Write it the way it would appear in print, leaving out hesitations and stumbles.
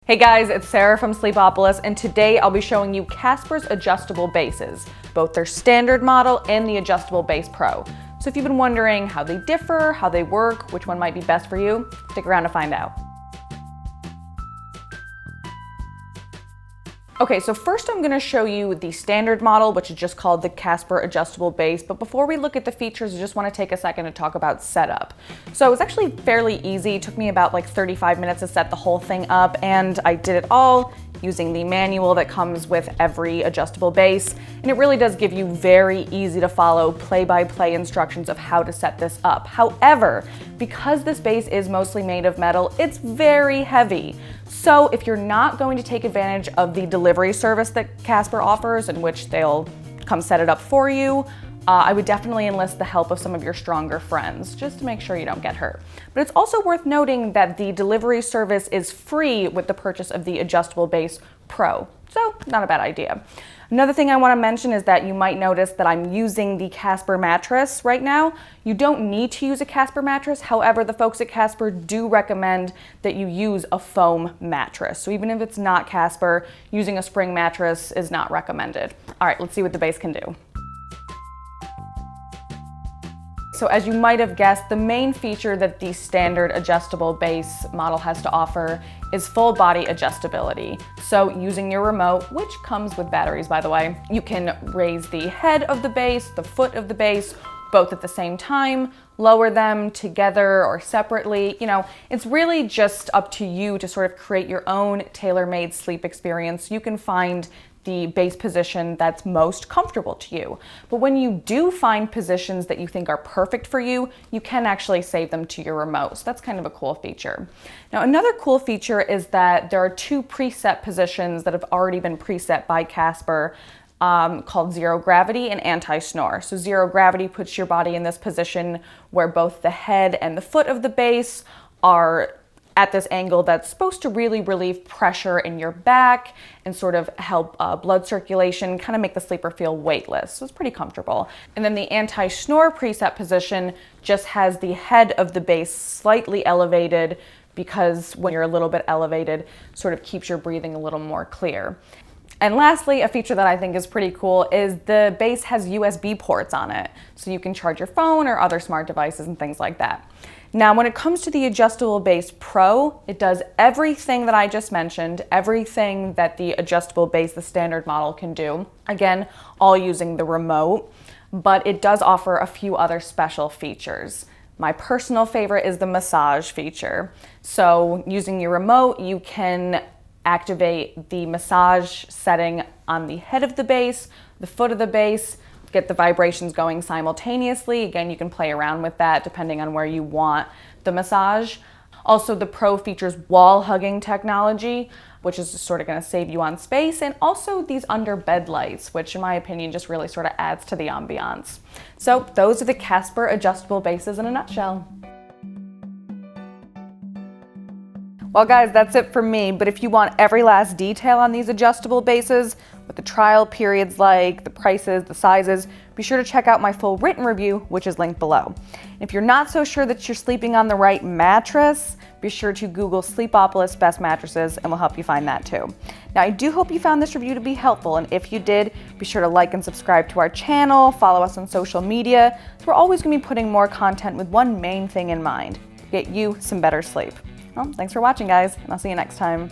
Hey guys, it's Sarah from Sleepopolis, and today I'll be showing you Casper's adjustable bases, both their standard model and the adjustable base Pro. So if you've been wondering how they differ, how they work, which one might be best for you, stick around to find out. Okay, so first I'm gonna show you the standard model, which is just called the Casper adjustable base. But before we look at the features, I just wanna take a second to talk about setup. So it was actually fairly easy. It took me about like 35 minutes to set the whole thing up, and I did it all using the manual that comes with every adjustable base. And it really does give you very easy to follow play-by-play instructions of how to set this up. However, because this base is mostly made of metal, it's very heavy. So if you're not going to take advantage of the delivery service that Casper offers, in which they'll come set it up for you, I would definitely enlist the help of some of your stronger friends, just to make sure you don't get hurt. But it's also worth noting that the delivery service is free with the purchase of the adjustable base Pro, so not a bad idea. Another thing I want to mention is that you might notice that I'm using the Casper mattress right now. You don't need to use a Casper mattress. However, the folks at Casper do recommend that you use a foam mattress. So even if it's not Casper, using a spring mattress is not recommended. All right, let's see what the base can do. So as you might have guessed, the main feature that the standard adjustable base model has to offer is full body adjustability. So using your remote, which comes with batteries by the way, you can raise the head of the base, the foot of the base, both at the same time, lower them together or separately. You know, it's really just up to you to sort of create your own tailor-made sleep experience. You can find the base position that's most comfortable to you. But when you do find positions that you think are perfect for you, you can actually save them to your remote. So that's kind of a cool feature. Now, another cool feature is that there are two preset positions that have already been preset by Casper, called zero gravity and anti-snore. So zero gravity puts your body in this position where both the head and the foot of the base are at this angle that's supposed to really relieve pressure in your back and sort of help blood circulation, kind of make the sleeper feel weightless. So it's pretty comfortable. And then the anti-snore preset position just has the head of the base slightly elevated, because when you're a little bit elevated, sort of keeps your breathing a little more clear. And lastly, a feature that I think is pretty cool is the base has USB ports on it. So you can charge your phone or other smart devices and things like that. Now, when it comes to the adjustable base Pro, it does everything that I just mentioned, everything that the adjustable base, the standard model, can do. Again, all using the remote, but it does offer a few other special features. My personal favorite is the massage feature. So using your remote, you can activate the massage setting on the head of the base, the foot of the base, get the vibrations going simultaneously. Again, you can play around with that depending on where you want the massage. Also, the Pro features wall hugging technology, which is just sort of going to save you on space, and also these under bed lights, which in my opinion just really sort of adds to the ambiance. So those are the Casper adjustable bases in a nutshell. Well guys, that's it for me, but if you want every last detail on these adjustable bases, what the trial period's like, the prices, the sizes, be sure to check out my full written review, which is linked below. And if you're not so sure that you're sleeping on the right mattress, be sure to Google Sleepopolis best mattresses and we'll help you find that too. Now, I do hope you found this review to be helpful, and if you did, be sure to like and subscribe to our channel, follow us on social media. So we're always gonna be putting more content with one main thing in mind: get you some better sleep. Well, thanks for watching guys, and I'll see you next time.